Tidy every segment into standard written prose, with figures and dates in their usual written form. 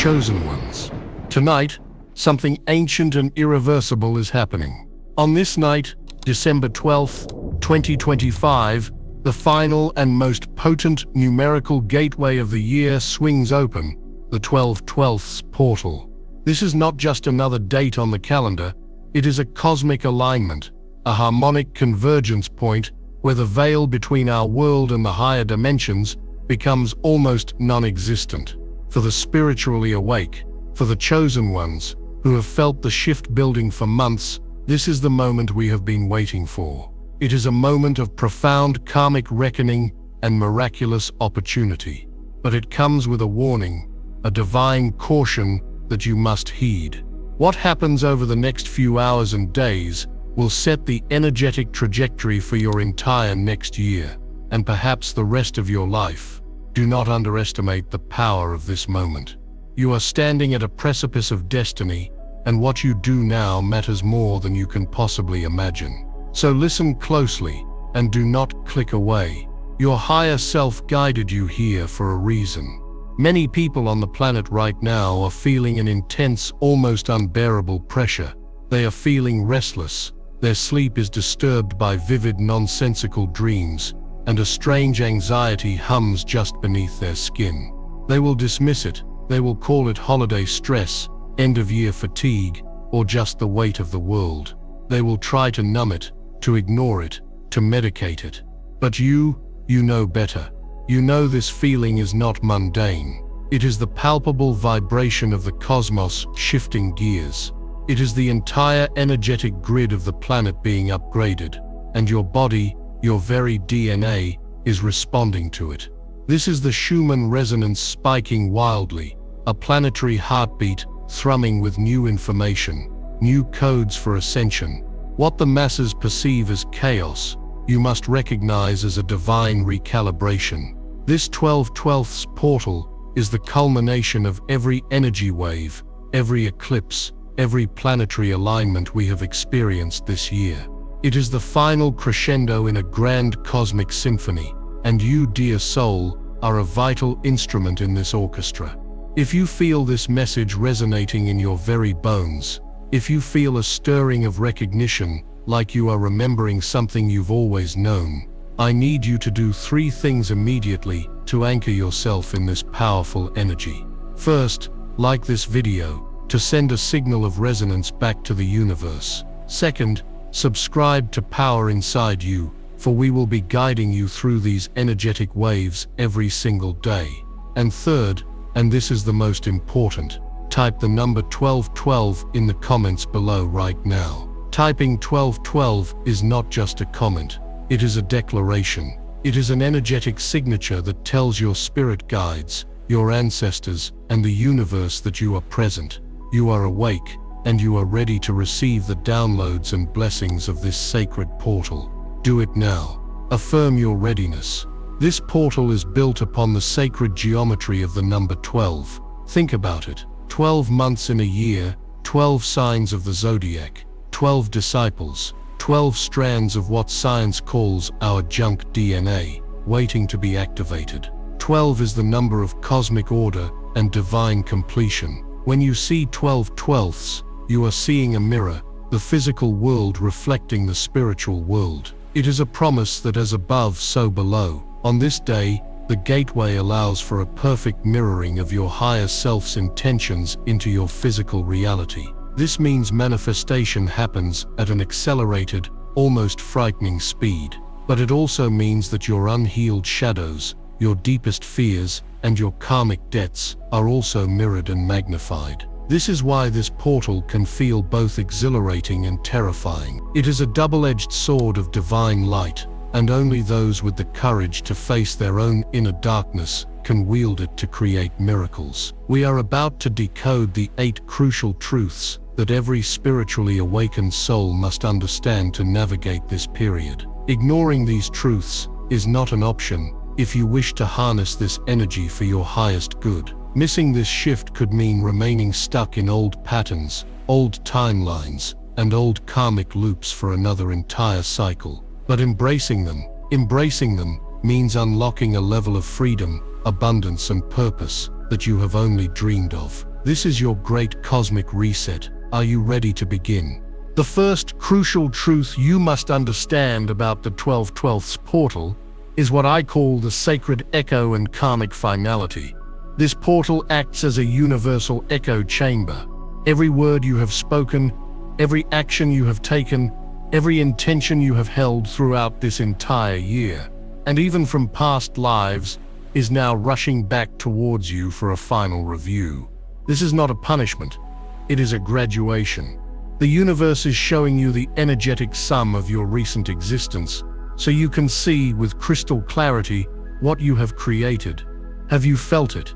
chosen ones. Tonight, something ancient and irreversible is happening. On this night, December 12th, 2025, the final and most potent numerical gateway of the year swings open, the 12/12ths portal. This is not just another date on the calendar, it is a cosmic alignment, a harmonic convergence point where the veil between our world and the higher dimensions becomes almost non-existent. For the spiritually awake, for the chosen ones who have felt the shift building for months, this is the moment we have been waiting for. It is a moment of profound karmic reckoning and miraculous opportunity. But it comes with a warning, a divine caution that you must heed. What happens over the next few hours and days will set the energetic trajectory for your entire next year, and perhaps the rest of your life. Do not underestimate the power of this moment. You are standing at a precipice of destiny, and what you do now matters more than you can possibly imagine. So listen closely, and do not click away. Your higher self guided you here for a reason. Many people on the planet right now are feeling an intense, almost unbearable pressure. They are feeling restless. Their sleep is disturbed by vivid, nonsensical dreams, and a strange anxiety hums just beneath their skin. They will dismiss it. They will call it holiday stress, end-of-year fatigue, or just the weight of the world. They will try to numb it, to ignore it, to medicate it. But you know better. You know this feeling is not mundane. It is the palpable vibration of the cosmos shifting gears. It is the entire energetic grid of the planet being upgraded, and your body, your very DNA, is responding to it. This is the Schumann resonance spiking wildly, a planetary heartbeat thrumming with new information, new codes for ascension. What the masses perceive as chaos, you must recognize as a divine recalibration. This 12/12ths portal is the culmination of every energy wave, every eclipse, every planetary alignment we have experienced this year. It is the final crescendo in a grand cosmic symphony, and you, dear soul, are a vital instrument in this orchestra. If you feel this message resonating in your very bones, if you feel a stirring of recognition, like you are remembering something you've always known, I need you to do 3 things immediately to anchor yourself in this powerful energy. First, like this video to send a signal of resonance back to the universe. Second, subscribe to Power Inside You, for we will be guiding you through these energetic waves every single day. And third, and this is the most important, type the number 1212 in the comments below right now. Typing 1212 is not just a comment, it is a declaration. It is an energetic signature that tells your spirit guides, your ancestors, and the universe that you are present, you are awake, and you are ready to receive the downloads and blessings of this sacred portal. Do it now. Affirm your readiness. This portal is built upon the sacred geometry of the number 12. Think about it. 12 months in a year, 12 signs of the zodiac, 12 disciples, 12 strands of what science calls our junk DNA, waiting to be activated. 12 is the number of cosmic order and divine completion. When you see 12/12ths, you are seeing a mirror, the physical world reflecting the spiritual world. It is a promise that as above, so below. On this day, the gateway allows for a perfect mirroring of your higher self's intentions into your physical reality. This means manifestation happens at an accelerated, almost frightening speed. But it also means that your unhealed shadows, your deepest fears, and your karmic debts are also mirrored and magnified. This is why this portal can feel both exhilarating and terrifying. It is a double-edged sword of divine light, and only those with the courage to face their own inner darkness can wield it to create miracles. We are about to decode the 8 crucial truths that every spiritually awakened soul must understand to navigate this period. Ignoring these truths is not an option if you wish to harness this energy for your highest good. Missing this shift could mean remaining stuck in old patterns, old timelines, and old karmic loops for another entire cycle. But embracing them means unlocking a level of freedom, abundance, and purpose that you have only dreamed of. This is your great cosmic reset. Are you ready to begin? The first crucial truth you must understand about the 12/12 portal is what I call the sacred echo and karmic finality. This portal acts as a universal echo chamber. Every word you have spoken, every action you have taken, every intention you have held throughout this entire year, and even from past lives, is now rushing back towards you for a final review. This is not a punishment, it is a graduation. The universe is showing you the energetic sum of your recent existence, so you can see with crystal clarity what you have created. Have you felt it?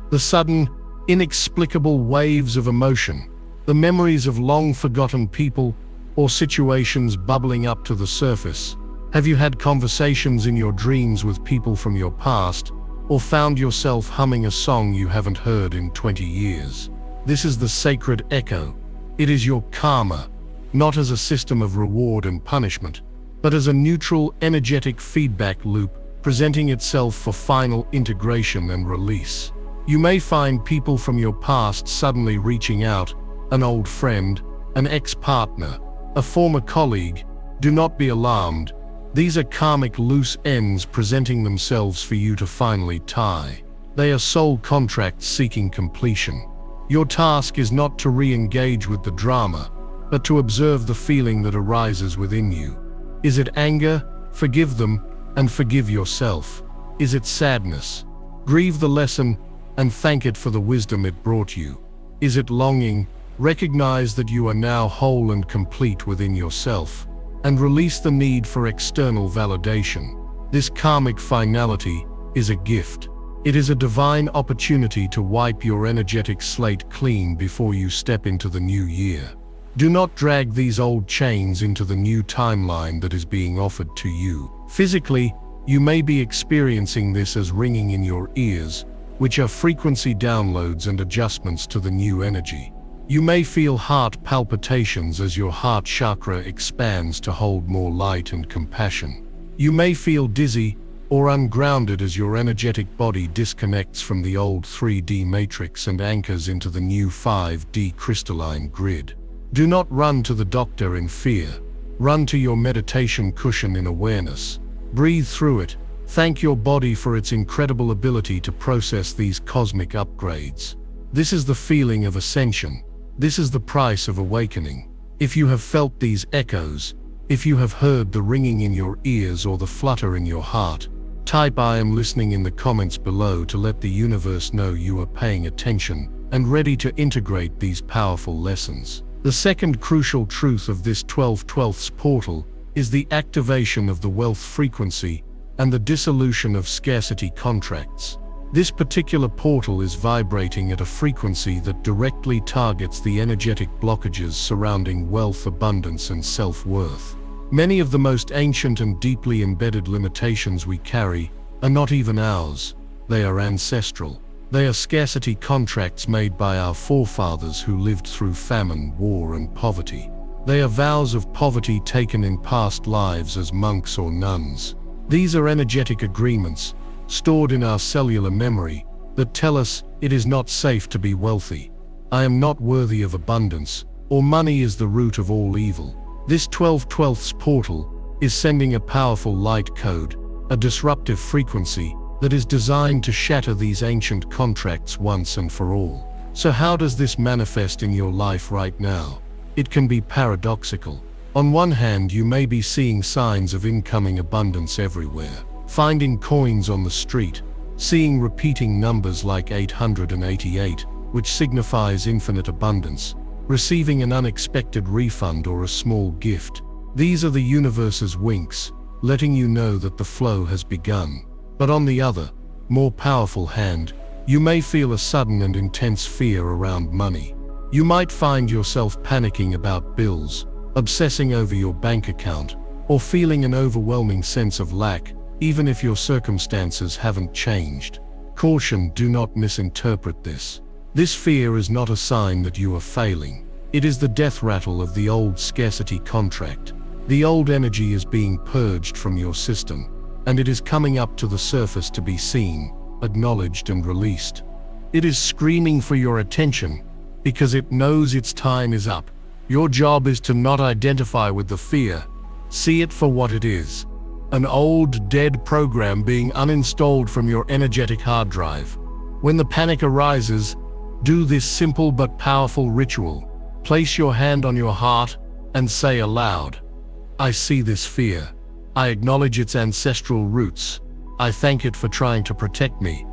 The sudden, inexplicable waves of emotion, the memories of long-forgotten people or situations bubbling up to the surface. Have you had conversations in your dreams with people from your past, or found yourself humming a song you haven't heard in 20 years? This is the sacred echo. It is your karma, not as a system of reward and punishment, but as a neutral, energetic feedback loop presenting itself for final integration and release. You may find people from your past suddenly reaching out, an old friend, an ex-partner, a former colleague. Do not be alarmed. These are karmic loose ends presenting themselves for you to finally tie. They are soul contracts seeking completion. Your task is not to re-engage with the drama, but to observe the feeling that arises within you. Is it anger? Forgive them and forgive yourself. Is it sadness? Grieve the lesson and thank it for the wisdom it brought you. Is it longing? Recognize that you are now whole and complete within yourself, and release the need for external validation. This karmic finality is a gift. It is a divine opportunity to wipe your energetic slate clean before you step into the new year. Do not drag these old chains into the new timeline that is being offered to you. Physically, you may be experiencing this as ringing in your ears, which are frequency downloads and adjustments to the new energy. You may feel heart palpitations as your heart chakra expands to hold more light and compassion. You may feel dizzy or ungrounded as your energetic body disconnects from the old 3D matrix and anchors into the new 5D crystalline grid. Do not run to the doctor in fear. Run to your meditation cushion in awareness. Breathe through it. Thank your body for its incredible ability to process these cosmic upgrades. This is the feeling of ascension. This is the price of awakening. If you have felt these echoes, if you have heard the ringing in your ears or the flutter in your heart, type "I am listening" in the comments below to let the universe know you are paying attention and ready to integrate these powerful lessons. The second crucial truth of this 12/12 portal is the activation of the wealth frequency and the dissolution of scarcity contracts. This particular portal is vibrating at a frequency that directly targets the energetic blockages surrounding wealth, abundance, and self-worth. Many of the most ancient and deeply embedded limitations we carry are not even ours. They are ancestral. They are scarcity contracts made by our forefathers who lived through famine, war, and poverty. They are vows of poverty taken in past lives as monks or nuns. These are energetic agreements stored in our cellular memory that tell us it is not safe to be wealthy. I am not worthy of abundance, or money is the root of all evil. This 12/12 portal is sending a powerful light code, a disruptive frequency that is designed to shatter these ancient contracts once and for all. So how does this manifest in your life right now? It can be paradoxical. On one hand, you may be seeing signs of incoming abundance everywhere. Finding coins on the street, seeing repeating numbers like 888, which signifies infinite abundance, receiving an unexpected refund or a small gift. These are the universe's winks, letting you know that the flow has begun. But on the other, more powerful hand, you may feel a sudden and intense fear around money. You might find yourself panicking about bills, obsessing over your bank account, or feeling an overwhelming sense of lack, even if your circumstances haven't changed. Caution: do not misinterpret this. This fear is not a sign that you are failing. It is the death rattle of the old scarcity contract. The old energy is being purged from your system, and it is coming up to the surface to be seen, acknowledged, and released. It is screaming for your attention, because it knows its time is up. Your job is to not identify with the fear. See it for what it is. An old, dead program being uninstalled from your energetic hard drive. When the panic arises, do this simple but powerful ritual. Place your hand on your heart and say aloud, "I see this fear. I acknowledge its ancestral roots. I thank it for trying to protect me,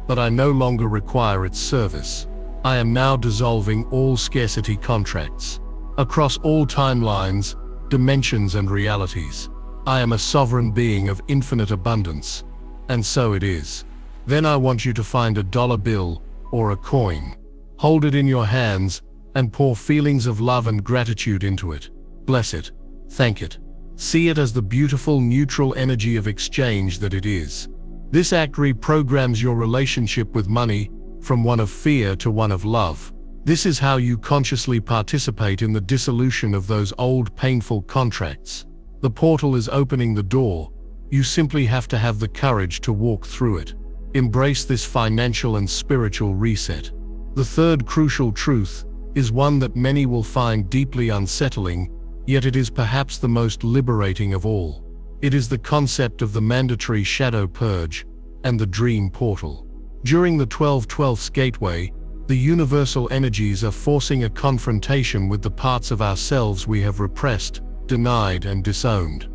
but I no longer require its service. I am now dissolving all scarcity contracts across all timelines, dimensions, and realities. I am a sovereign being of infinite abundance, and so it is." Then I want you to find a dollar bill or a coin. Hold it in your hands and pour feelings of love and gratitude into it. Bless it. Thank it. See it as the beautiful, neutral energy of exchange that it is. This act reprograms your relationship with money from one of fear to one of love. This is how you consciously participate in the dissolution of those old, painful contracts. The portal is opening the door. You simply have to have the courage to walk through it. Embrace this financial and spiritual reset. The third crucial truth is one that many will find deeply unsettling, yet it is perhaps the most liberating of all. It is the concept of the mandatory shadow purge and the dream portal. During the 12/12 gateway, the universal energies are forcing a confrontation with the parts of ourselves we have repressed, denied, and disowned.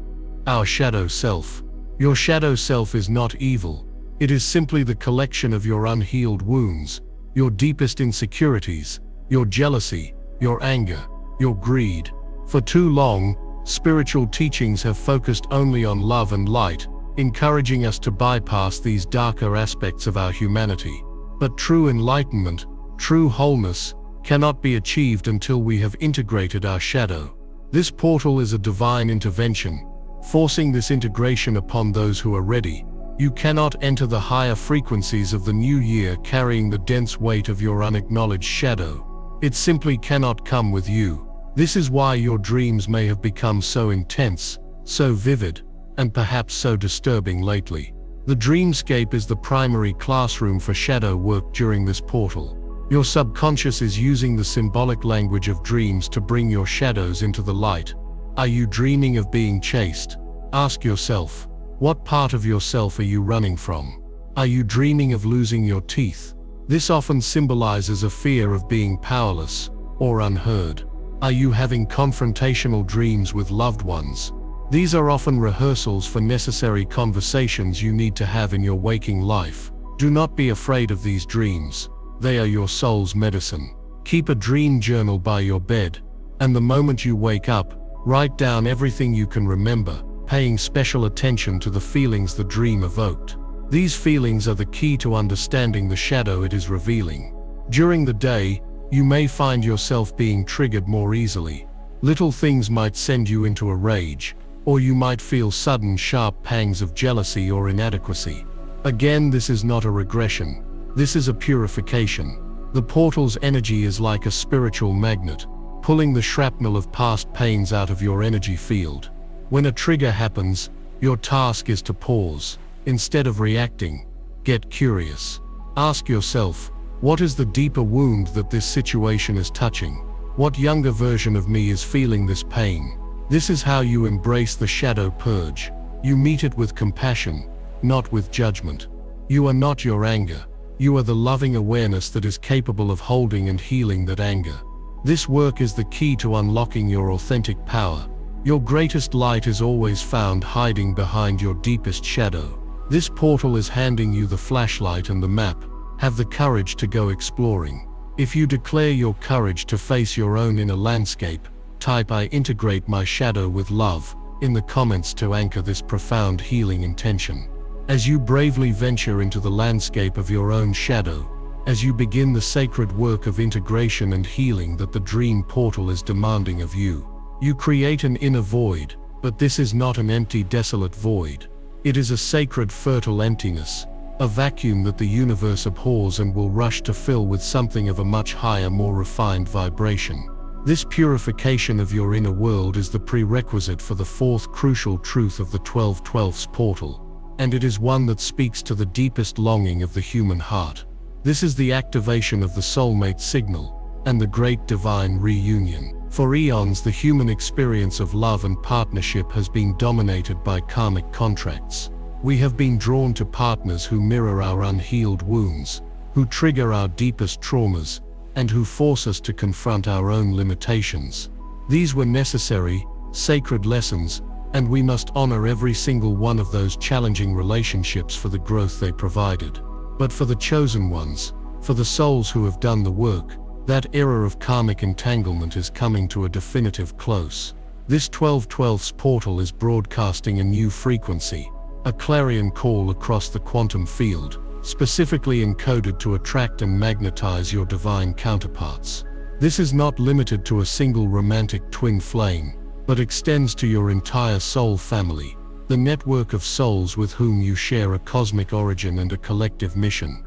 Our shadow self. Your shadow self is not evil. It is simply the collection of your unhealed wounds, your deepest insecurities, your jealousy, your anger, your greed. For too long, spiritual teachings have focused only on love and light, encouraging us to bypass these darker aspects of our humanity. But true enlightenment, true wholeness, cannot be achieved until we have integrated our shadow. This portal is a divine intervention, forcing this integration upon those who are ready. You cannot enter the higher frequencies of the new year carrying the dense weight of your unacknowledged shadow. It simply cannot come with you. This is why your dreams may have become so intense, so vivid, and perhaps so disturbing lately. The dreamscape is the primary classroom for shadow work during this portal. Your subconscious is using the symbolic language of dreams to bring your shadows into the light. Are you dreaming of being chased? Ask yourself, what part of yourself are you running from? Are you dreaming of losing your teeth? This often symbolizes a fear of being powerless or unheard. Are you having confrontational dreams with loved ones? These are often rehearsals for necessary conversations you need to have in your waking life. Do not be afraid of these dreams. They are your soul's medicine. Keep a dream journal by your bed, and the moment you wake up, write down everything you can remember, paying special attention to the feelings the dream evoked. These feelings are the key to understanding the shadow it is revealing. During the day, you may find yourself being triggered more easily. Little things might send you into a rage, or you might feel sudden sharp pangs of jealousy or inadequacy. Again, this is not a regression. This is a purification. The portal's energy is like a spiritual magnet, pulling the shrapnel of past pains out of your energy field. When a trigger happens, your task is to pause. Instead of reacting, get curious. Ask yourself, what is the deeper wound that this situation is touching? What younger version of me is feeling this pain? This is how you embrace the shadow purge. You meet it with compassion, not with judgment. You are not your anger. You are the loving awareness that is capable of holding and healing that anger. This work is the key to unlocking your authentic power. Your greatest light is always found hiding behind your deepest shadow. This portal is handing you the flashlight and the map. Have the courage to go exploring. If you declare your courage to face your own inner landscape, type "I integrate my shadow with love" in the comments to anchor this profound healing intention. As you bravely venture into the landscape of your own shadow, as you begin the sacred work of integration and healing that the dream portal is demanding of you, you create an inner void, but this is not an empty, desolate void. It is a sacred, fertile emptiness, a vacuum that the universe abhors and will rush to fill with something of a much higher, more refined vibration. This purification of your inner world is the prerequisite for the fourth crucial truth of the 12/12's portal, and it is one that speaks to the deepest longing of the human heart. This is the activation of the soulmate signal, and the great divine reunion. For eons, the human experience of love and partnership has been dominated by karmic contracts. We have been drawn to partners who mirror our unhealed wounds, who trigger our deepest traumas, and who force us to confront our own limitations. These were necessary, sacred lessons, and we must honor every single one of those challenging relationships for the growth they provided. But for the chosen ones, for the souls who have done the work, that era of karmic entanglement is coming to a definitive close. This 12/12 portal is broadcasting a new frequency, a clarion call across the quantum field, specifically encoded to attract and magnetize your divine counterparts. This is not limited to a single romantic twin flame, but extends to your entire soul family, the network of souls with whom you share a cosmic origin and a collective mission.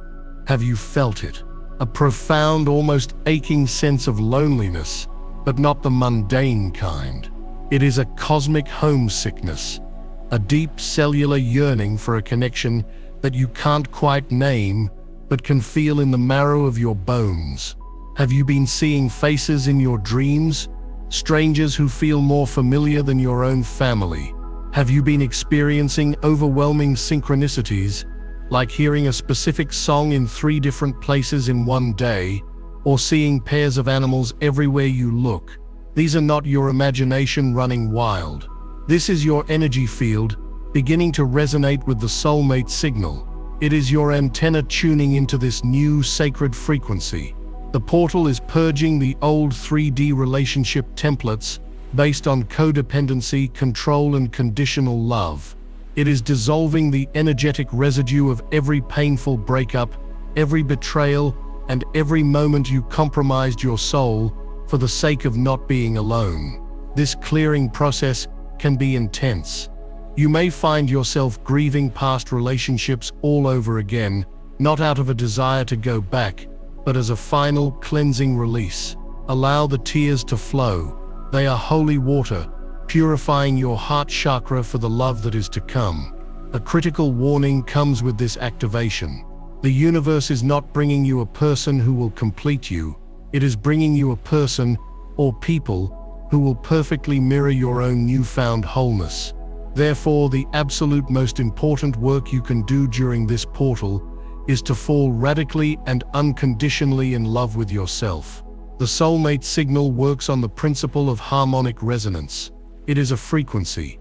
Have you felt it? A profound, almost aching sense of loneliness, but not the mundane kind. It is a cosmic homesickness, a deep cellular yearning for a connection that you can't quite name, but can feel in the marrow of your bones. Have you been seeing faces in your dreams? Strangers who feel more familiar than your own family? Have you been experiencing overwhelming synchronicities, like hearing a specific song in 3 different places in one day, or seeing pairs of animals everywhere you look? These are not your imagination running wild. This is your energy field, beginning to resonate with the soulmate signal. It is your antenna tuning into this new sacred frequency. The portal is purging the old 3D relationship templates based on codependency, control, and conditional love. It is dissolving the energetic residue of every painful breakup, every betrayal, and every moment you compromised your soul for the sake of not being alone. This clearing process can be intense. You may find yourself grieving past relationships all over again, not out of a desire to go back, but as a final cleansing release. Allow the tears to flow. They are holy water, purifying your heart chakra for the love that is to come. A critical warning comes with this activation. The universe is not bringing you a person who will complete you. It is bringing you a person, or people, who will perfectly mirror your own newfound wholeness. Therefore, the absolute most important work you can do during this portal is to fall radically and unconditionally in love with yourself. The soulmate signal works on the principle of harmonic resonance. It is a frequency.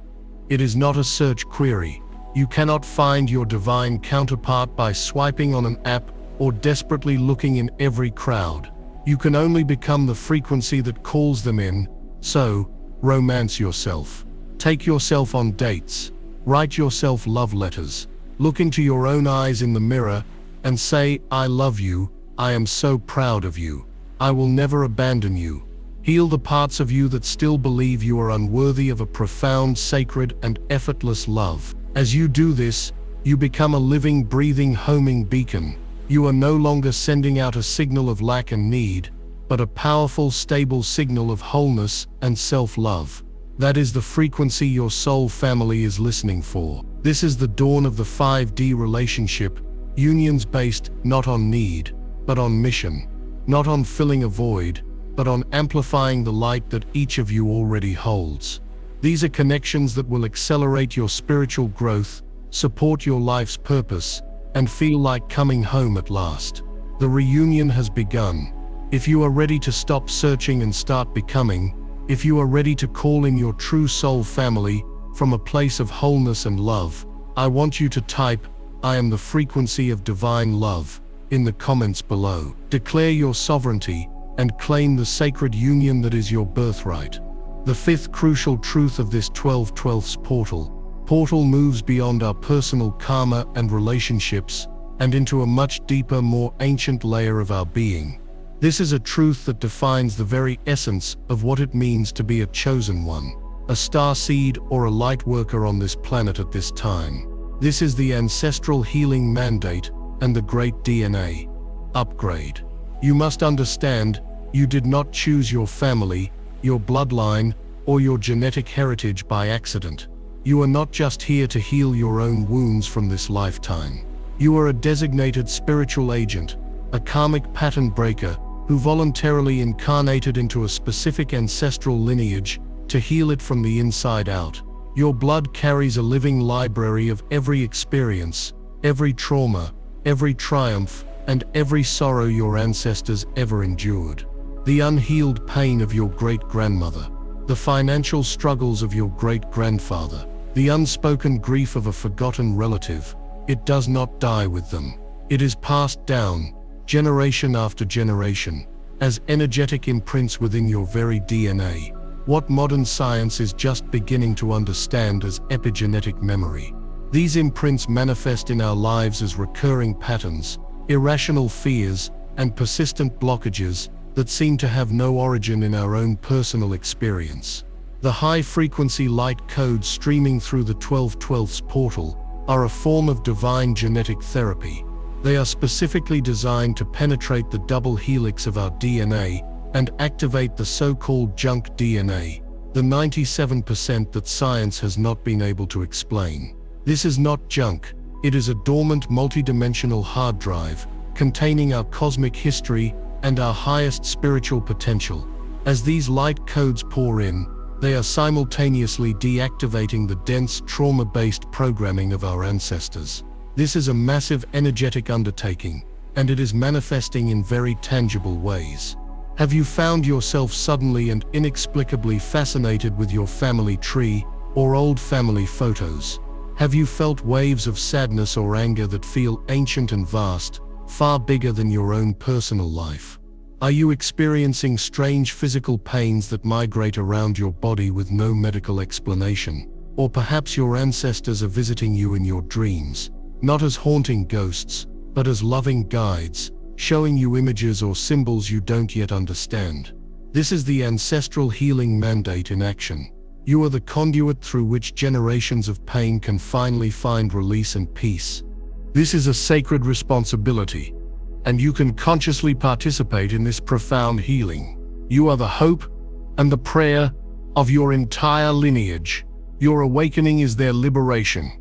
It is not a search query. You cannot find your divine counterpart by swiping on an app or desperately looking in every crowd. You can only become the frequency that calls them in. So, romance yourself. Take yourself on dates. Write yourself love letters. Look into your own eyes in the mirror and say, "I love you. I am so proud of you. I will never abandon you." Heal the parts of you that still believe you are unworthy of a profound, sacred, and effortless love. As you do this, you become a living, breathing, homing beacon. You are no longer sending out a signal of lack and need, but a powerful, stable signal of wholeness and self-love. That is the frequency your soul family is listening for. This is the dawn of the 5D relationship, unions based not on need, but on mission. Not on filling a void, but on amplifying the light that each of you already holds. These are connections that will accelerate your spiritual growth, support your life's purpose, and feel like coming home at last. The reunion has begun. If you are ready to stop searching and start becoming, if you are ready to call in your true soul family from a place of wholeness and love, I want you to type, "I am the frequency of divine love," in the comments below. Declare your sovereignty and claim the sacred union that is your birthright. The fifth crucial truth of this 12/12 portal moves beyond our personal karma and relationships and into a much deeper, more ancient layer of our being. This is a truth that defines the very essence of what it means to be a chosen one, a starseed or a light worker on this planet at this time. This is the ancestral healing mandate and the great DNA upgrade. You must understand, you did not choose your family, your bloodline, or your genetic heritage by accident. You are not just here to heal your own wounds from this lifetime. You are a designated spiritual agent, a karmic pattern breaker, who voluntarily incarnated into a specific ancestral lineage to heal it from the inside out. Your blood carries a living library of every experience, every trauma, every triumph, and every sorrow your ancestors ever endured. The unhealed pain of your great-grandmother, the financial struggles of your great-grandfather, the unspoken grief of a forgotten relative, it does not die with them. It is passed down, generation after generation, as energetic imprints within your very DNA. What modern science is just beginning to understand as epigenetic memory. These imprints manifest in our lives as recurring patterns, irrational fears, and persistent blockages that seem to have no origin in our own personal experience. The high-frequency light codes streaming through the 12/12 portal are a form of divine genetic therapy. They are specifically designed to penetrate the double helix of our DNA and activate the so-called junk DNA, the 97% that science has not been able to explain. This is not junk, it is a dormant multidimensional hard drive containing our cosmic history and our highest spiritual potential. As these light codes pour in, they are simultaneously deactivating the dense trauma-based programming of our ancestors. This is a massive energetic undertaking, and it is manifesting in very tangible ways. Have you found yourself suddenly and inexplicably fascinated with your family tree or old family photos? Have you felt waves of sadness or anger that feel ancient and vast, far bigger than your own personal life? Are you experiencing strange physical pains that migrate around your body with no medical explanation? Or perhaps your ancestors are visiting you in your dreams, not as haunting ghosts, but as loving guides, showing you images or symbols you don't yet understand. This is the ancestral healing mandate in action. You are the conduit through which generations of pain can finally find release and peace. This is a sacred responsibility, and you can consciously participate in this profound healing. You are the hope and the prayer of your entire lineage. Your awakening is their liberation.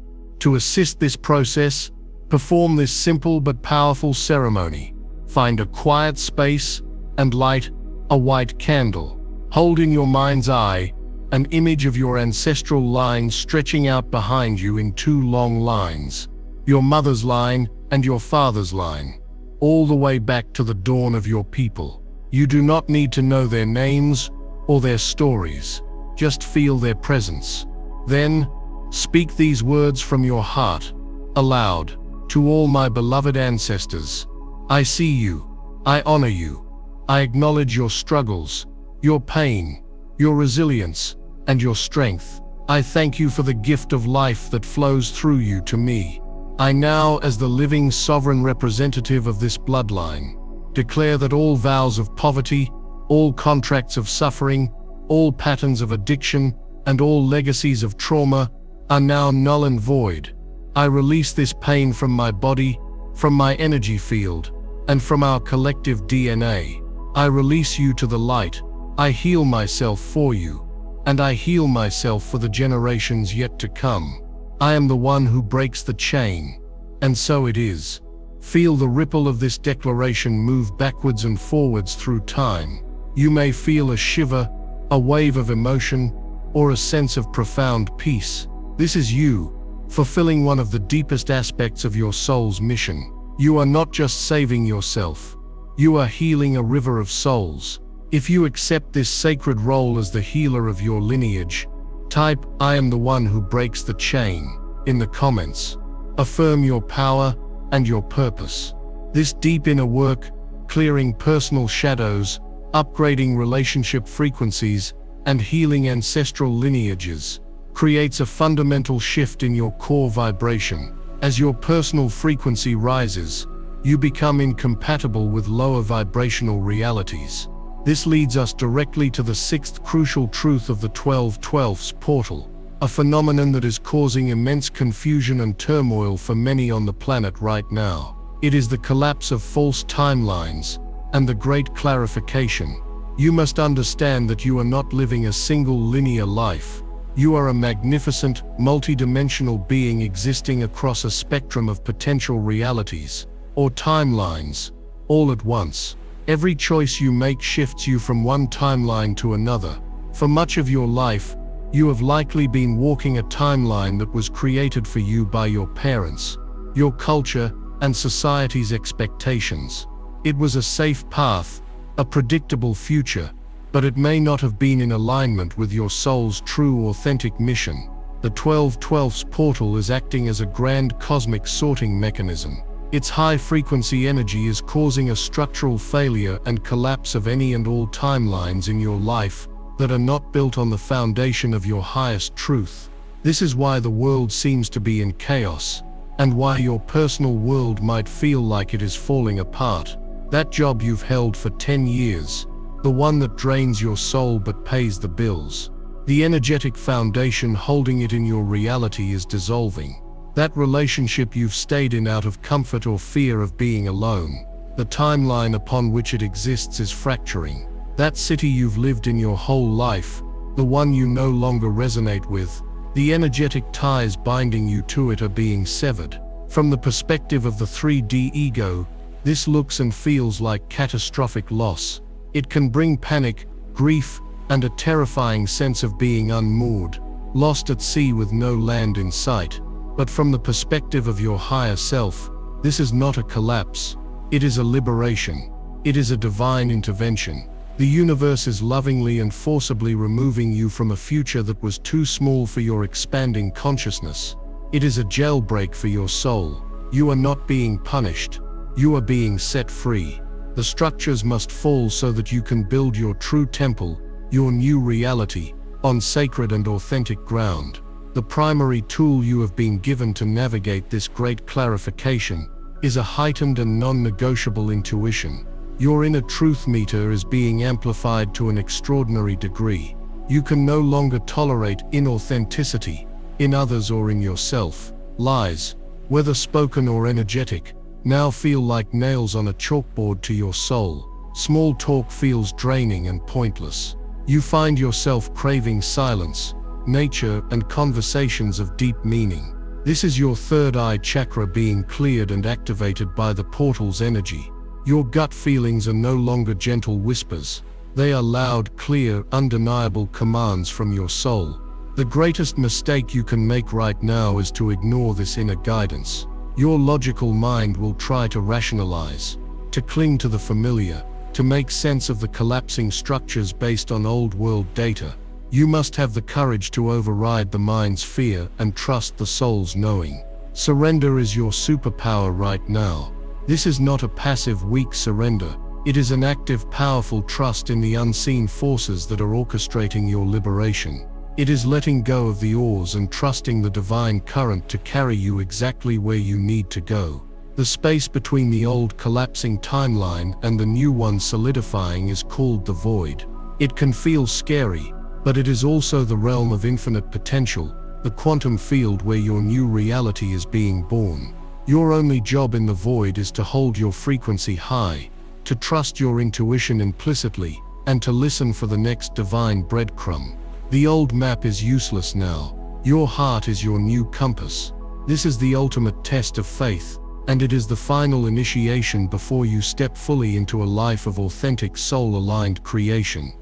To assist this process, perform this simple but powerful ceremony. Find a quiet space and light a white candle. Hold in your mind's eye an image of your ancestral line stretching out behind you in two long lines, your mother's line and your father's line, all the way back to the dawn of your people. You do not need to know their names or their stories, just feel their presence. Then, speak these words from your heart, aloud, to all my beloved ancestors. I see you, I honor you, I acknowledge your struggles, your pain, your resilience, and your strength. I thank you for the gift of life that flows through you to me. I now, as the living sovereign representative of this bloodline, declare that all vows of poverty, all contracts of suffering, all patterns of addiction, and all legacies of trauma are now null and void. I release this pain from my body, from my energy field, and from our collective DNA. I release you to the light. I heal myself for you, and I heal myself for the generations yet to come. I am the one who breaks the chain, and so it is. Feel the ripple of this declaration move backwards and forwards through time. You may feel a shiver, a wave of emotion, or a sense of profound peace. This is you, fulfilling one of the deepest aspects of your soul's mission. You are not just saving yourself, you are healing a river of souls. If you accept this sacred role as the healer of your lineage, type "I am the one who breaks the chain" in the comments. Affirm your power and your purpose. This deep inner work, clearing personal shadows, upgrading relationship frequencies, and healing ancestral lineages, creates a fundamental shift in your core vibration. As your personal frequency rises, you become incompatible with lower vibrational realities. This leads us directly to the sixth crucial truth of the 12/12's portal, a phenomenon that is causing immense confusion and turmoil for many on the planet right now. It is the collapse of false timelines and the great clarification. You must understand that you are not living a single linear life. You are a magnificent, multidimensional being existing across a spectrum of potential realities, or timelines, all at once. Every choice you make shifts you from one timeline to another. For much of your life, you have likely been walking a timeline that was created for you by your parents, your culture, and society's expectations. It was a safe path, a predictable future, but it may not have been in alignment with your soul's true authentic mission. The 12/12's portal is acting as a grand cosmic sorting mechanism. Its high-frequency energy is causing a structural failure and collapse of any and all timelines in your life that are not built on the foundation of your highest truth. This is why the world seems to be in chaos, and why your personal world might feel like it is falling apart. That job you've held for 10 years, the one that drains your soul but pays the bills. The energetic foundation holding it in your reality is dissolving. That relationship you've stayed in out of comfort or fear of being alone, the timeline upon which it exists is fracturing. That city you've lived in your whole life, the one you no longer resonate with, the energetic ties binding you to it are being severed. From the perspective of the 3D ego, this looks and feels like catastrophic loss. It can bring panic, grief, and a terrifying sense of being unmoored, lost at sea with no land in sight. But from the perspective of your higher self, this is not a collapse. It is a liberation. It is a divine intervention. The universe is lovingly and forcibly removing you from a future that was too small for your expanding consciousness. It is a jailbreak for your soul. You are not being punished. You are being set free. The structures must fall so that you can build your true temple, your new reality, on sacred and authentic ground. The primary tool you have been given to navigate this great clarification is a heightened and non-negotiable intuition. Your inner truth meter is being amplified to an extraordinary degree. You can no longer tolerate inauthenticity, in others or in yourself. Lies, whether spoken or energetic, now feel like nails on a chalkboard to your soul. Small talk feels draining and pointless. You find yourself craving silence, nature, and conversations of deep meaning. This is your third eye chakra being cleared and activated by the portal's energy. Your gut feelings are no longer gentle whispers. They are loud, clear, undeniable commands from your soul. The greatest mistake you can make right now is to ignore this inner guidance. Your logical mind will try to rationalize, to cling to the familiar, to make sense of the collapsing structures based on old-world data. You must have the courage to override the mind's fear and trust the soul's knowing. Surrender is your superpower right now. This is not a passive, weak surrender. It is an active, powerful trust in the unseen forces that are orchestrating your liberation. It is letting go of the oars and trusting the divine current to carry you exactly where you need to go. The space between the old collapsing timeline and the new one solidifying is called the void. It can feel scary, but it is also the realm of infinite potential, the quantum field where your new reality is being born. Your only job in the void is to hold your frequency high, to trust your intuition implicitly, and to listen for the next divine breadcrumb. The old map is useless now. Your heart is your new compass. This is the ultimate test of faith, and it is the final initiation before you step fully into a life of authentic soul-aligned creation.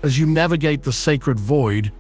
As you navigate the sacred void,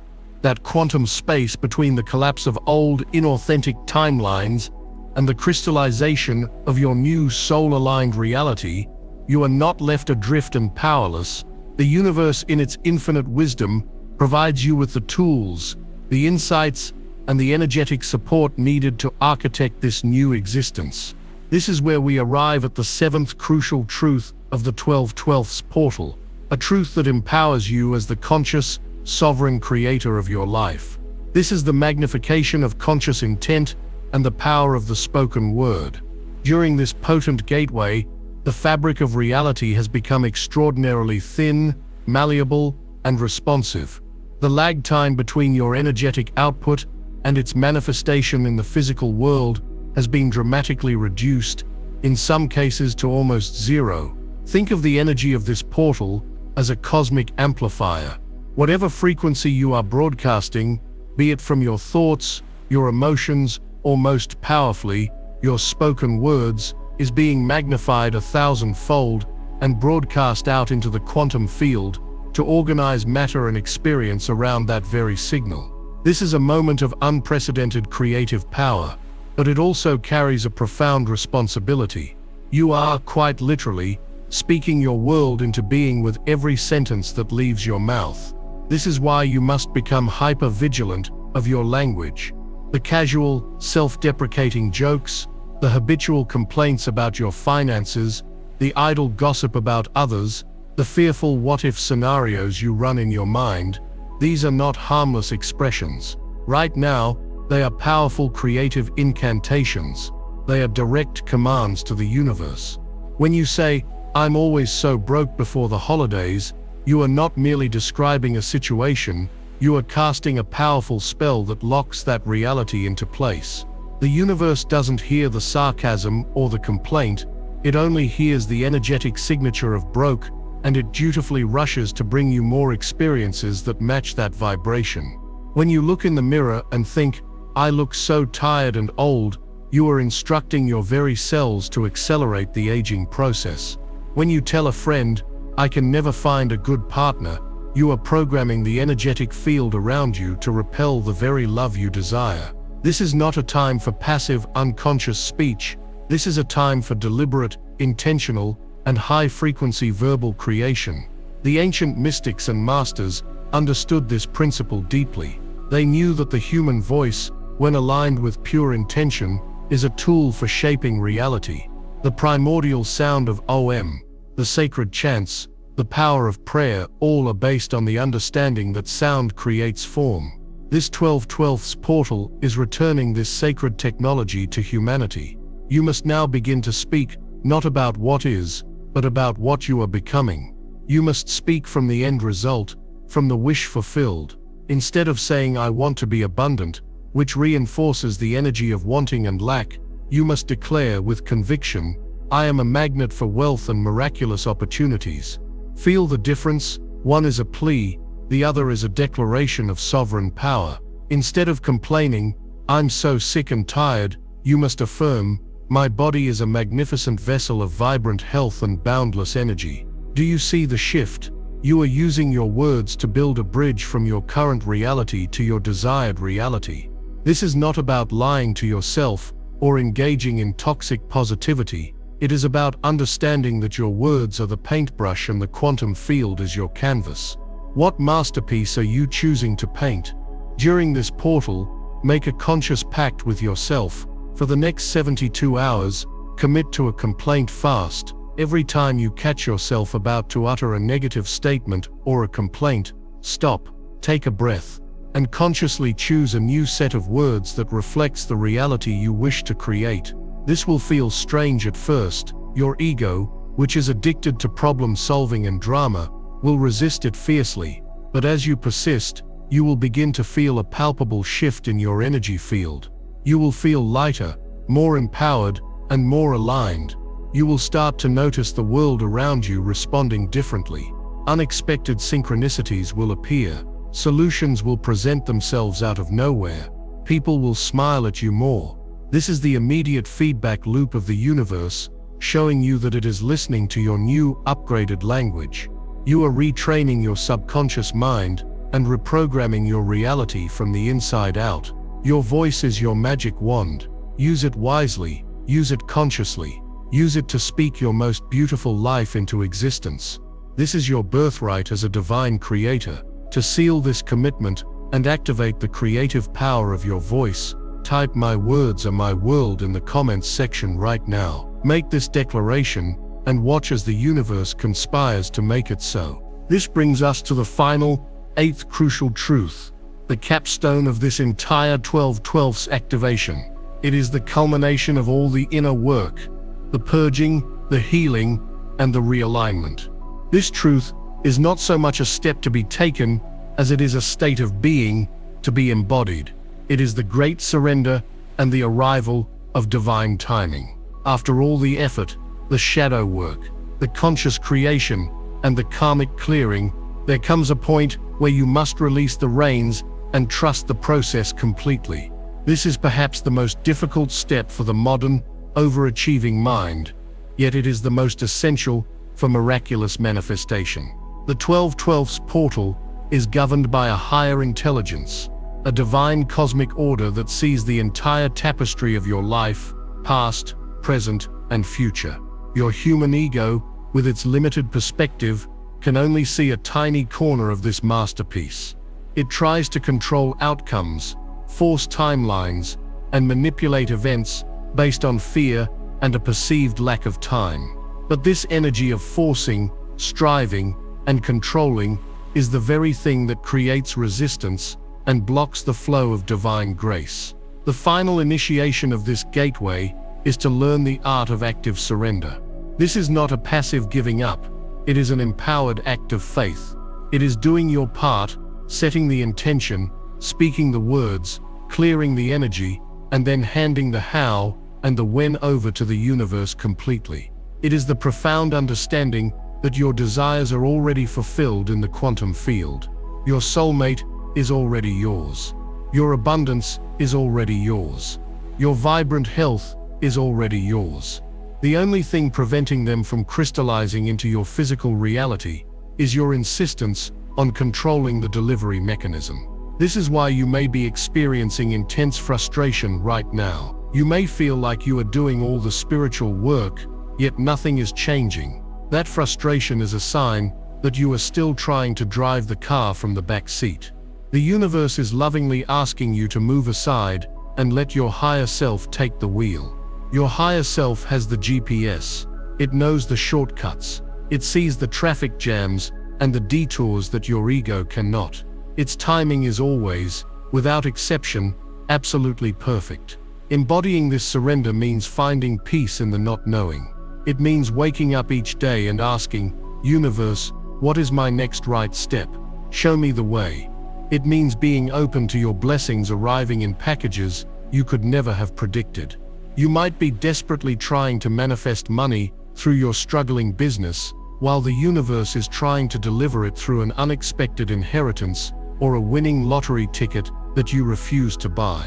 that quantum space between the collapse of old, inauthentic timelines and the crystallization of your new soul-aligned reality, you are not left adrift and powerless. The universe, in its infinite wisdom, provides you with the tools, the insights, and the energetic support needed to architect this new existence. This is where we arrive at the seventh crucial truth of the 12/12's portal, a truth that empowers you as the conscious, sovereign creator of your life. This is the magnification of conscious intent and the power of the spoken word. During this potent gateway, the fabric of reality has become extraordinarily thin, malleable, and responsive. The lag time between your energetic output and its manifestation in the physical world has been dramatically reduced, in some cases to almost zero. Think of the energy of this portal as a cosmic amplifier. Whatever frequency you are broadcasting, be it from your thoughts, your emotions, or most powerfully, your spoken words, is being magnified 1,000-fold and broadcast out into the quantum field to organize matter and experience around that very signal. This is a moment of unprecedented creative power, but it also carries a profound responsibility. You are, quite literally, speaking your world into being with every sentence that leaves your mouth. This is why you must become hyper-vigilant of your language. The casual, self-deprecating jokes, the habitual complaints about your finances, the idle gossip about others, the fearful what-if scenarios you run in your mind, these are not harmless expressions. Right now, they are powerful creative incantations. They are direct commands to the universe. When you say, "I'm always so broke before the holidays," you are not merely describing a situation, you are casting a powerful spell that locks that reality into place. The universe doesn't hear the sarcasm or the complaint, it only hears the energetic signature of broke, and it dutifully rushes to bring you more experiences that match that vibration. When you look in the mirror and think, "I look so tired and old," you are instructing your very cells to accelerate the aging process. When you tell a friend, "I can never find a good partner," you are programming the energetic field around you to repel the very love you desire. This is not a time for passive, unconscious speech. This is a time for deliberate, intentional, and high-frequency verbal creation. The ancient mystics and masters understood this principle deeply. They knew that the human voice, when aligned with pure intention, is a tool for shaping reality. The primordial sound of Om, the sacred chants, the power of prayer, all are based on the understanding that sound creates form. This 12/12's portal is returning this sacred technology to humanity. You must now begin to speak, not about what is, but about what you are becoming. You must speak from the end result, from the wish fulfilled. Instead of saying "I want to be abundant," which reinforces the energy of wanting and lack, you must declare with conviction, "I am a magnet for wealth and miraculous opportunities." Feel the difference? One is a plea, the other is a declaration of sovereign power. Instead of complaining, "I'm so sick and tired," you must affirm, "My body is a magnificent vessel of vibrant health and boundless energy." Do you see the shift? You are using your words to build a bridge from your current reality to your desired reality. This is not about lying to yourself or engaging in toxic positivity. It is about understanding that your words are the paintbrush and the quantum field is your canvas. What masterpiece are you choosing to paint? During this portal, make a conscious pact with yourself. For the next 72 hours, commit to a complaint fast. Every time you catch yourself about to utter a negative statement or a complaint, stop, take a breath, and consciously choose a new set of words that reflects the reality you wish to create. This will feel strange at first. Your ego, which is addicted to problem solving and drama, will resist it fiercely, but as you persist, you will begin to feel a palpable shift in your energy field. You will feel lighter, more empowered, and more aligned. You will start to notice the world around you responding differently. Unexpected synchronicities will appear. Solutions will present themselves out of nowhere. People will smile at you more. This is the immediate feedback loop of the universe, showing you that it is listening to your new, upgraded language. You are retraining your subconscious mind and reprogramming your reality from the inside out. Your voice is your magic wand. Use it wisely, use it consciously, use it to speak your most beautiful life into existence. This is your birthright as a divine creator. To seal this commitment and activate the creative power of your voice, type "My words are my world" in the comments section right now. Make this declaration and watch as the universe conspires to make it so. This brings us to the final, 8th crucial truth, the capstone of this entire 12/12's activation. It is the culmination of all the inner work, the purging, the healing, and the realignment. This truth is not so much a step to be taken as it is a state of being to be embodied. It is the great surrender and the arrival of divine timing. After all the effort, the shadow work, the conscious creation, and the karmic clearing, there comes a point where you must release the reins and trust the process completely. This is perhaps the most difficult step for the modern, overachieving mind, yet it is the most essential for miraculous manifestation. The 12/12 portal is governed by a higher intelligence, a divine cosmic order that sees the entire tapestry of your life, past, present, and future. Your human ego, with its limited perspective, can only see a tiny corner of this masterpiece. It tries to control outcomes, force timelines, and manipulate events based on fear and a perceived lack of time. But this energy of forcing, striving, and controlling is the very thing that creates resistance and blocks the flow of divine grace. The final initiation of this gateway is to learn the art of active surrender. This is not a passive giving up, it is an empowered act of faith. It is doing your part, setting the intention, speaking the words, clearing the energy, and then handing the how and the when over to the universe completely. It is the profound understanding that your desires are already fulfilled in the quantum field. Your soulmate is already yours. Your abundance is already yours. Your vibrant health is already yours. The only thing preventing them from crystallizing into your physical reality is your insistence on controlling the delivery mechanism. This is why you may be experiencing intense frustration right now. You may feel like you are doing all the spiritual work, yet nothing is changing. That frustration is a sign that you are still trying to drive the car from the back seat. The universe is lovingly asking you to move aside and let your higher self take the wheel. Your higher self has the GPS. It knows the shortcuts. It sees the traffic jams and the detours that your ego cannot. Its timing is always, without exception, absolutely perfect. Embodying this surrender means finding peace in the not knowing. It means waking up each day and asking, "Universe, what is my next right step? Show me the way." It means being open to your blessings arriving in packages you could never have predicted. You might be desperately trying to manifest money through your struggling business, while the universe is trying to deliver it through an unexpected inheritance or a winning lottery ticket that you refuse to buy.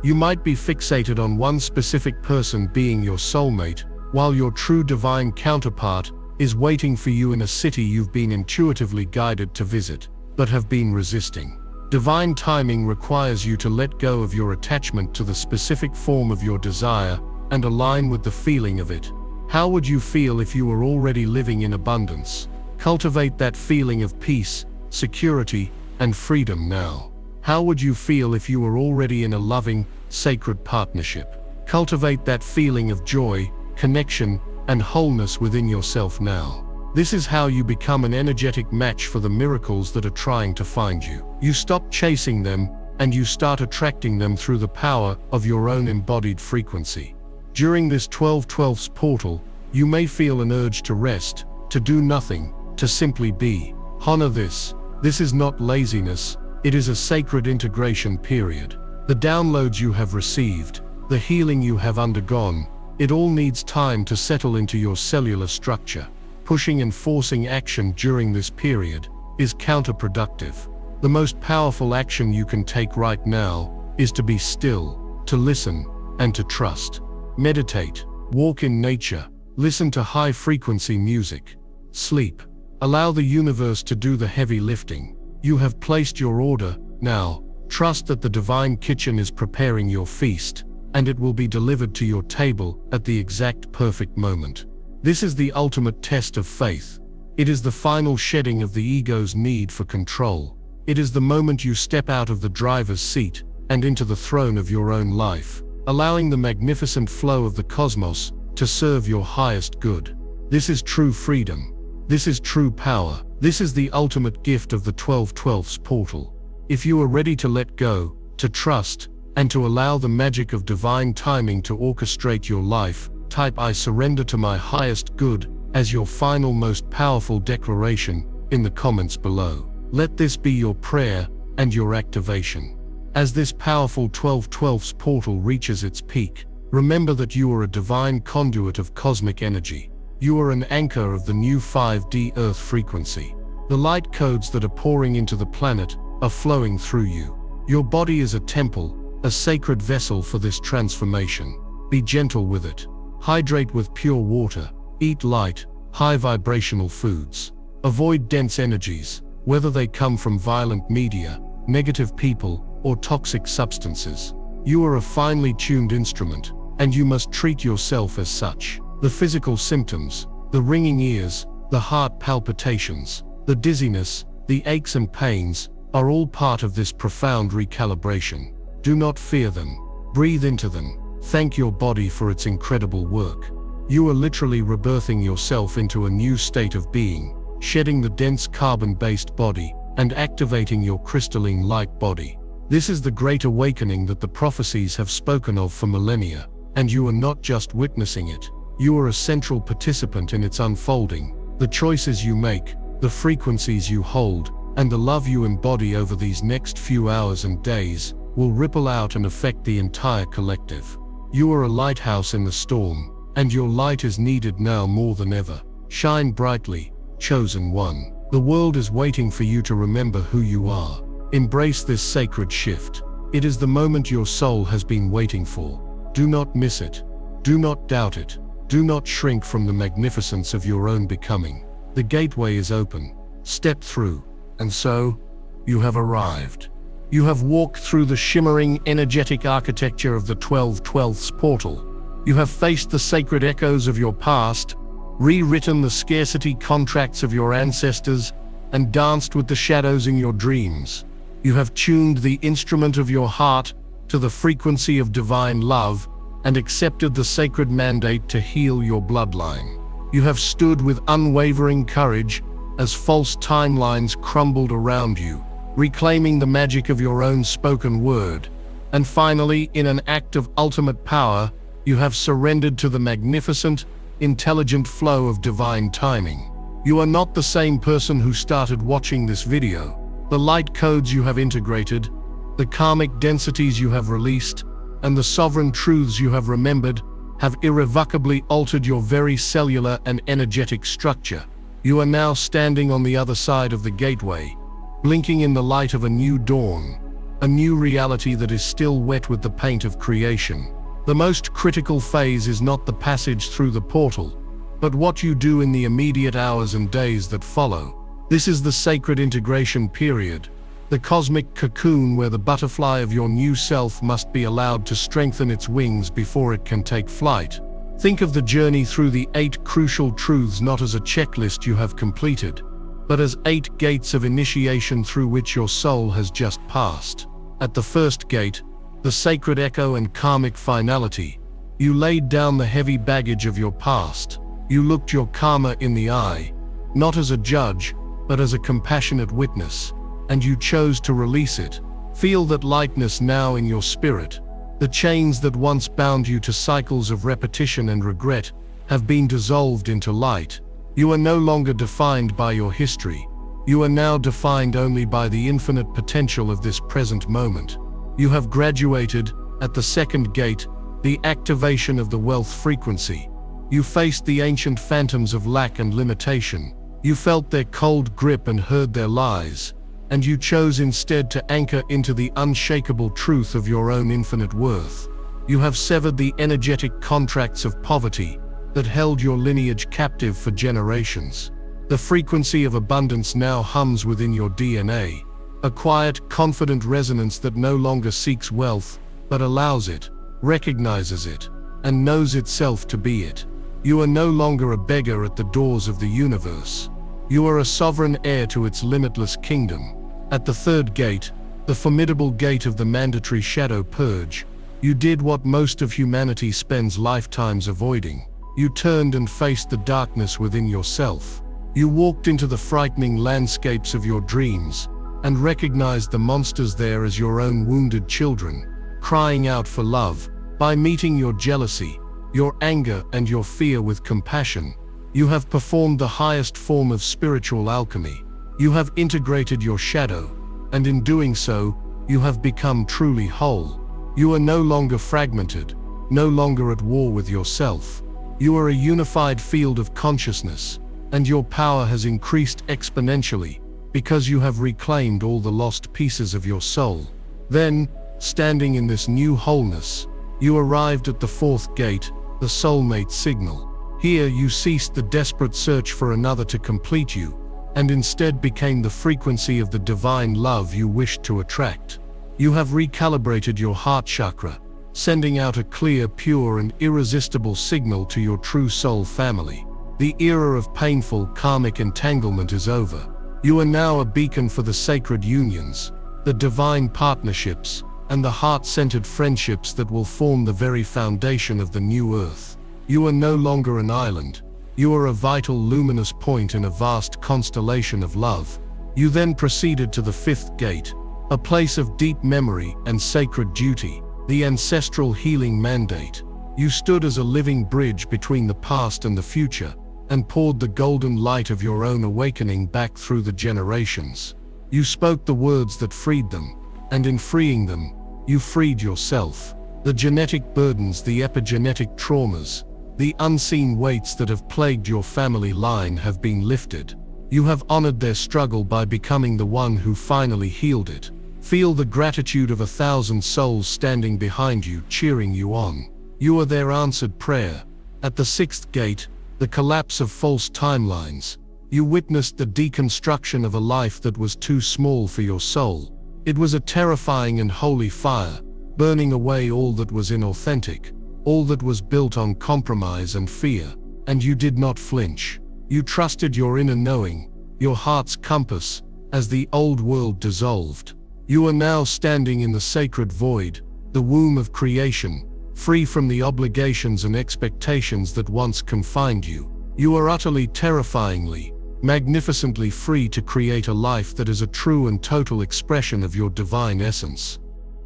You might be fixated on one specific person being your soulmate, while your true divine counterpart is waiting for you in a city you've been intuitively guided to visit, but have been resisting. Divine timing requires you to let go of your attachment to the specific form of your desire and align with the feeling of it. How would you feel if you were already living in abundance? Cultivate that feeling of peace, security, and freedom now. How would you feel if you were already in a loving, sacred partnership? Cultivate that feeling of joy, connection, and wholeness within yourself now. This is how you become an energetic match for the miracles that are trying to find you. You stop chasing them, and you start attracting them through the power of your own embodied frequency. During this 12/12's portal, you may feel an urge to rest, to do nothing, to simply be. Honor this. This is not laziness, it is a sacred integration period. The downloads you have received, the healing you have undergone, it all needs time to settle into your cellular structure. Pushing and forcing action during this period is counterproductive. The most powerful action you can take right now is to be still, to listen, and to trust. Meditate, walk in nature, listen to high-frequency music, sleep. Allow the universe to do the heavy lifting. You have placed your order, now, trust that the divine kitchen is preparing your feast, and it will be delivered to your table at the exact perfect moment. This is the ultimate test of faith. It is the final shedding of the ego's need for control. It is the moment you step out of the driver's seat and into the throne of your own life, allowing the magnificent flow of the cosmos to serve your highest good. This is true freedom. This is true power. This is the ultimate gift of the 12/12's portal. If you are ready to let go, to trust, and to allow the magic of divine timing to orchestrate your life, type "I surrender to my highest good" as your final most powerful declaration in the comments below. Let this be your prayer and your activation. As this powerful 12/12's portal reaches its peak, remember that you are a divine conduit of cosmic energy. You are an anchor of the new 5D Earth frequency. The light codes that are pouring into the planet are flowing through you. Your body is a temple, a sacred vessel for this transformation. Be gentle with it. Hydrate with pure water, eat light, high vibrational foods. Avoid dense energies, whether they come from violent media, negative people, or toxic substances. You are a finely tuned instrument, and you must treat yourself as such. The physical symptoms, the ringing ears, the heart palpitations, the dizziness, the aches and pains, are all part of this profound recalibration. Do not fear them. Breathe into them. Thank your body for its incredible work. You are literally rebirthing yourself into a new state of being, shedding the dense carbon-based body and activating your crystalline light body. This is the great awakening that the prophecies have spoken of for millennia, and you are not just witnessing it. You are a central participant in its unfolding. The choices you make, the frequencies you hold, and the love you embody over these next few hours and days will ripple out and affect the entire collective. You are a lighthouse in the storm, and your light is needed now more than ever. Shine brightly, chosen one. The world is waiting for you to remember who you are. Embrace this sacred shift. It is the moment your soul has been waiting for. Do not miss it. Do not doubt it. Do not shrink from the magnificence of your own becoming. The gateway is open. Step through. And so, you have arrived. You have walked through the shimmering, energetic architecture of the 12/12ths portal. You have faced the sacred echoes of your past, rewritten the scarcity contracts of your ancestors, and danced with the shadows in your dreams. You have tuned the instrument of your heart to the frequency of divine love and accepted the sacred mandate to heal your bloodline. You have stood with unwavering courage as false timelines crumbled around you, reclaiming the magic of your own spoken word. And finally, in an act of ultimate power, you have surrendered to the magnificent, intelligent flow of divine timing. You are not the same person who started watching this video. The light codes you have integrated, the karmic densities you have released, and the sovereign truths you have remembered have irrevocably altered your very cellular and energetic structure. You are now standing on the other side of the gateway, blinking in the light of a new dawn, a new reality that is still wet with the paint of creation. The most critical phase is not the passage through the portal, but what you do in the immediate hours and days that follow. This is the sacred integration period, the cosmic cocoon where the butterfly of your new self must be allowed to strengthen its wings before it can take flight. Think of the journey through the 8 crucial truths not as a checklist you have completed, but as 8 gates of initiation through which your soul has just passed. At the first gate, the sacred echo and karmic finality, you laid down the heavy baggage of your past. You looked your karma in the eye, not as a judge, but as a compassionate witness, and you chose to release it. Feel that lightness now in your spirit. The chains that once bound you to cycles of repetition and regret have been dissolved into light. You are no longer defined by your history. You are now defined only by the infinite potential of this present moment. You have graduated, at the second gate, the activation of the wealth frequency. You faced the ancient phantoms of lack and limitation. You felt their cold grip and heard their lies, and you chose instead to anchor into the unshakable truth of your own infinite worth. You have severed the energetic contracts of poverty that held your lineage captive for generations. The frequency of abundance now hums within your DNA, a quiet, confident resonance that no longer seeks wealth, but allows it, recognizes it, and knows itself to be it. You are no longer a beggar at the doors of the universe. You are a sovereign heir to its limitless kingdom. At the third gate, the formidable gate of the mandatory shadow purge, you did what most of humanity spends lifetimes avoiding. You turned and faced the darkness within yourself. You walked into the frightening landscapes of your dreams and recognized the monsters there as your own wounded children, crying out for love. By meeting your jealousy, your anger, and your fear with compassion, you have performed the highest form of spiritual alchemy. You have integrated your shadow, and in doing so, you have become truly whole. You are no longer fragmented, no longer at war with yourself. You are a unified field of consciousness, and your power has increased exponentially because you have reclaimed all the lost pieces of your soul. Then, standing in this new wholeness, you arrived at the fourth gate, the Soulmate signal. Here you ceased the desperate search for another to complete you, and instead became the frequency of the divine love you wished to attract. You have recalibrated your heart chakra, sending out a clear, pure, and irresistible signal to your true soul family. The era of painful karmic entanglement is over. You are now a beacon for the sacred unions, the divine partnerships, and the heart-centered friendships that will form the very foundation of the new earth. You are no longer an island. You are a vital, luminous point in a vast constellation of love. You then proceeded to the fifth gate, a place of deep memory and sacred duty, the ancestral healing mandate. You stood as a living bridge between the past and the future, and poured the golden light of your own awakening back through the generations. You spoke the words that freed them, and in freeing them, you freed yourself. The genetic burdens, the epigenetic traumas, the unseen weights that have plagued your family line have been lifted. You have honored their struggle by becoming the one who finally healed it. Feel the gratitude of 1,000 souls standing behind you, cheering you on. You are their answered prayer. At the sixth gate, the collapse of false timelines, you witnessed the deconstruction of a life that was too small for your soul. It was a terrifying and holy fire, burning away all that was inauthentic, all that was built on compromise and fear, and you did not flinch. You trusted your inner knowing, your heart's compass, as the old world dissolved. You are now standing in the sacred void, the womb of creation, free from the obligations and expectations that once confined you. You are utterly, terrifyingly, magnificently free to create a life that is a true and total expression of your divine essence.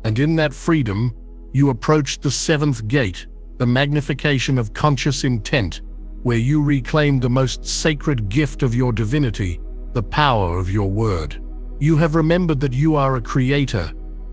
And in that freedom, you approached the seventh gate, the magnification of conscious intent, where you reclaimed the most sacred gift of your divinity, the power of your word. You have remembered that you are a creator,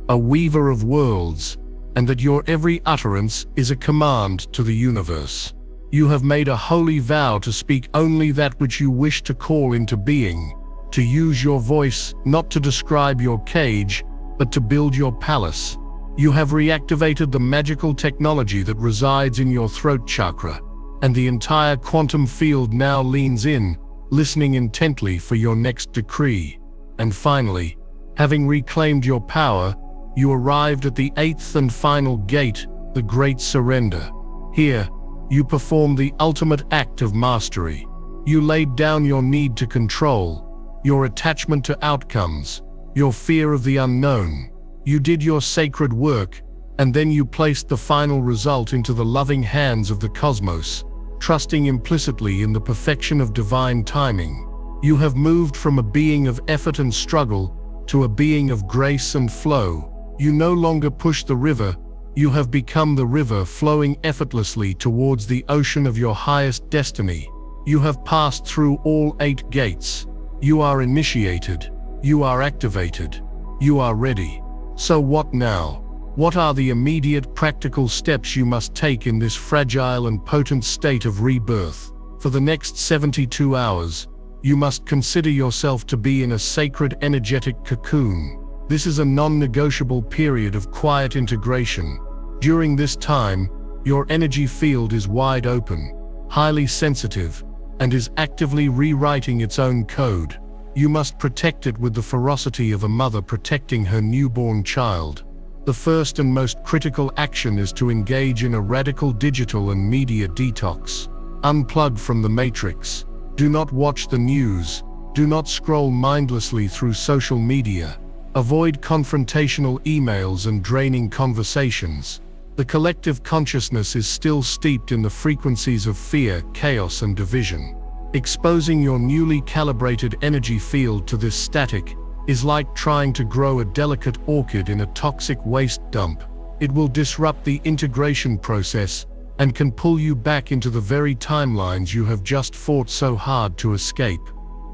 a weaver of worlds, and that your every utterance is a command to the universe. You have made a holy vow to speak only that which you wish to call into being, to use your voice not to describe your cage, but to build your palace. You have reactivated the magical technology that resides in your throat chakra, and the entire quantum field now leans in, listening intently for your next decree. And finally, having reclaimed your power, you arrived at the eighth and final gate, the Great Surrender. Here, you performed the ultimate act of mastery. You laid down your need to control, your attachment to outcomes, your fear of the unknown. You did your sacred work, and then you placed the final result into the loving hands of the cosmos, trusting implicitly in the perfection of divine timing. You have moved from a being of effort and struggle to a being of grace and flow. You no longer push the river, you have become the river flowing effortlessly towards the ocean of your highest destiny. You have passed through all 8 gates. You are initiated. You are activated. You are ready. So what now? What are the immediate practical steps you must take in this fragile and potent state of rebirth? For the next 72 hours, you must consider yourself to be in a sacred energetic cocoon. This is a non-negotiable period of quiet integration. During this time, your energy field is wide open, highly sensitive, and is actively rewriting its own code. You must protect it with the ferocity of a mother protecting her newborn child. The first and most critical action is to engage in a radical digital and media detox. Unplug from the matrix. Do not watch the news. Do not scroll mindlessly through social media. Avoid confrontational emails and draining conversations. The collective consciousness is still steeped in the frequencies of fear, chaos, and division. Exposing your newly calibrated energy field to this static is like trying to grow a delicate orchid in a toxic waste dump. It will disrupt the integration process and can pull you back into the very timelines you have just fought so hard to escape.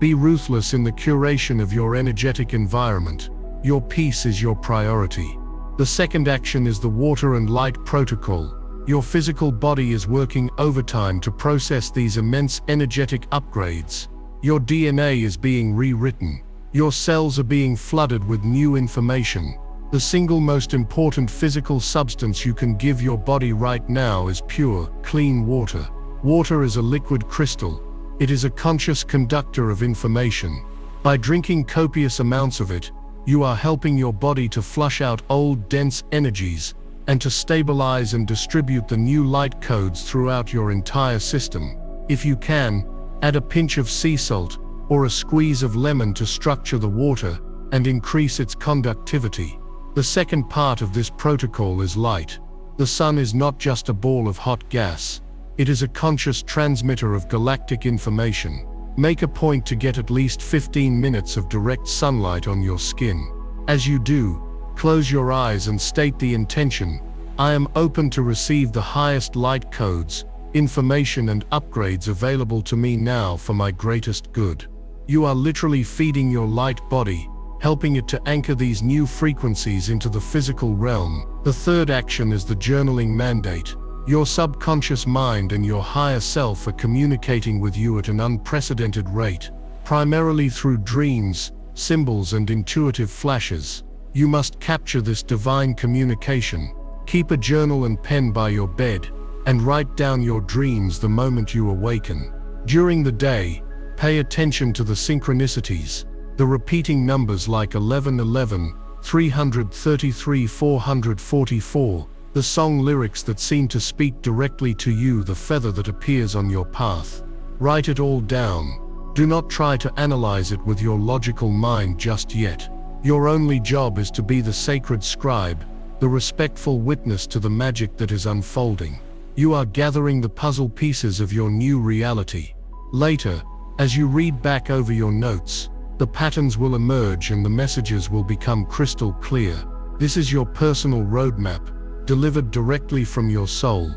Be ruthless in the curation of your energetic environment. Your peace is your priority. The second action is the water and light protocol. Your physical body is working overtime to process these immense energetic upgrades. Your DNA is being rewritten. Your cells are being flooded with new information. The single most important physical substance you can give your body right now is pure, clean water. Water is a liquid crystal. It is a conscious conductor of information. By drinking copious amounts of it, you are helping your body to flush out old dense energies and to stabilize and distribute the new light codes throughout your entire system. If you can, add a pinch of sea salt or a squeeze of lemon to structure the water and increase its conductivity. The second part of this protocol is light. The sun is not just a ball of hot gas. It is a conscious transmitter of galactic information. Make a point to get at least 15 minutes of direct sunlight on your skin. As you do, close your eyes and state the intention: I am open to receive the highest light codes, information and upgrades available to me now for my greatest good. You are literally feeding your light body, helping it to anchor these new frequencies into the physical realm. The third action is the journaling mandate. Your subconscious mind and your higher self are communicating with you at an unprecedented rate, primarily through dreams, symbols, and intuitive flashes. You must capture this divine communication. Keep a journal and pen by your bed, and write down your dreams the moment you awaken. During the day, pay attention to the synchronicities, the repeating numbers like 1111, 333, 444, the song lyrics that seem to speak directly to you, the feather that appears on your path. Write it all down. Do not try to analyze it with your logical mind just yet. Your only job is to be the sacred scribe, the respectful witness to the magic that is unfolding. You are gathering the puzzle pieces of your new reality. Later, as you read back over your notes, the patterns will emerge and the messages will become crystal clear. This is your personal roadmap, delivered directly from your soul.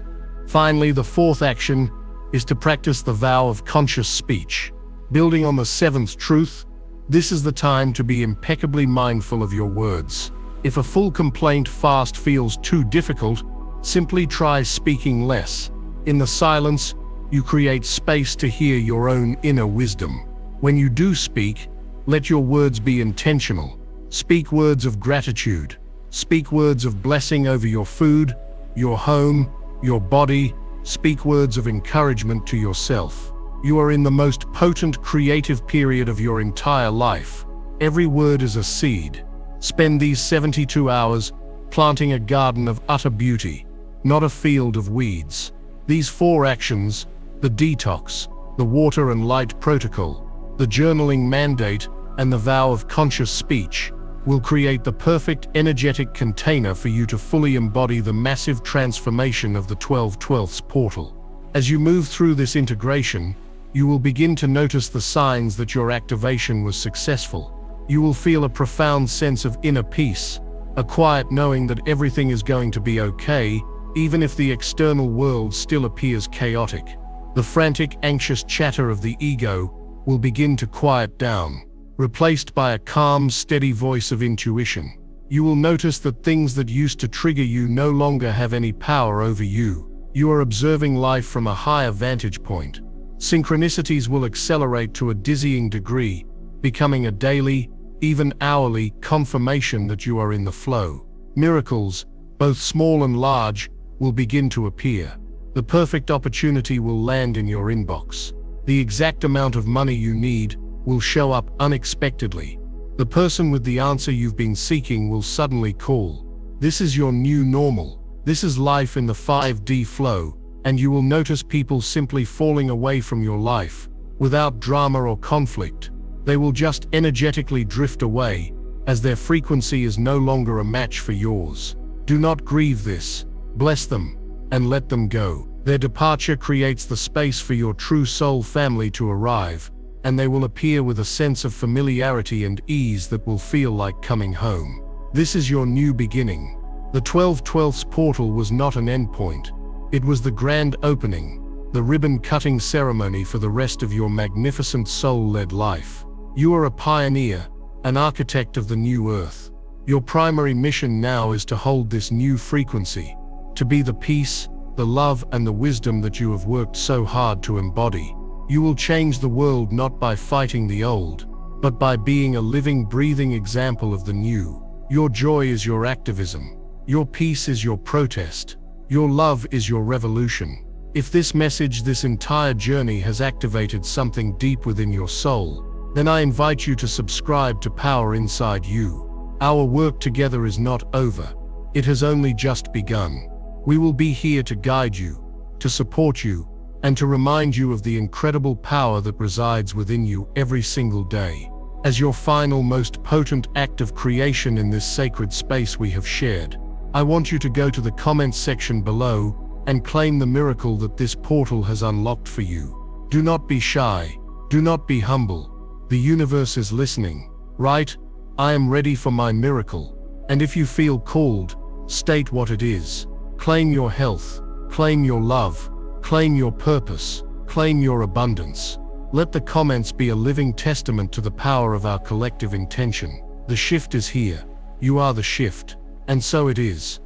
Finally, the fourth action is to practice the vow of conscious speech. Building on the seventh truth, this is the time to be impeccably mindful of your words. If a full complaint fast feels too difficult, simply try speaking less. In the silence, you create space to hear your own inner wisdom. When you do speak, let your words be intentional. Speak words of gratitude. Speak words of blessing over your food, your home, your body. Speak words of encouragement to yourself. You are in the most potent creative period of your entire life. Every word is a seed. Spend these 72 hours planting a garden of utter beauty, not a field of weeds. These four actions, the detox, the water and light protocol, the journaling mandate, and the vow of conscious speech, will create the perfect energetic container for you to fully embody the massive transformation of the 12/12ths portal. As you move through this integration, you will begin to notice the signs that your activation was successful. You will feel a profound sense of inner peace, a quiet knowing that everything is going to be okay, even if the external world still appears chaotic. The frantic, anxious chatter of the ego will begin to quiet down, replaced by a calm, steady voice of intuition. You will notice that things that used to trigger you no longer have any power over you. You are observing life from a higher vantage point. Synchronicities will accelerate to a dizzying degree, becoming a daily, even hourly, confirmation that you are in the flow. Miracles, both small and large, will begin to appear. The perfect opportunity will land in your inbox. The exact amount of money you need will show up unexpectedly. The person with the answer you've been seeking will suddenly call. This is your new normal. This is life in the 5D flow, and you will notice people simply falling away from your life, without drama or conflict. They will just energetically drift away, as their frequency is no longer a match for yours. Do not grieve this. Bless them, and let them go. Their departure creates the space for your true soul family to arrive, and they will appear with a sense of familiarity and ease that will feel like coming home. This is your new beginning. The 12/12ths portal was not an endpoint. It was the grand opening, the ribbon-cutting ceremony for the rest of your magnificent soul-led life. You are a pioneer, an architect of the new earth. Your primary mission now is to hold this new frequency, to be the peace, the love, and the wisdom that you have worked so hard to embody. You will change the world not by fighting the old, but by being a living, breathing example of the new. Your joy is your activism. Your peace is your protest. Your love is your revolution. If this message, this entire journey has activated something deep within your soul, then I invite you to subscribe to Power Inside You. Our work together is not over. It has only just begun. We will be here to guide you, to support you, and to remind you of the incredible power that resides within you every single day. As your final, most potent act of creation in this sacred space we have shared, I want you to go to the comments section below and claim the miracle that this portal has unlocked for you. Do not be shy. Do not be humble. The universe is listening, right? I am ready for my miracle. And if you feel called, state what it is. Claim your health. Claim your love. Claim your purpose. Claim your abundance. Let the comments be a living testament to the power of our collective intention. The shift is here. You are the shift. And so it is.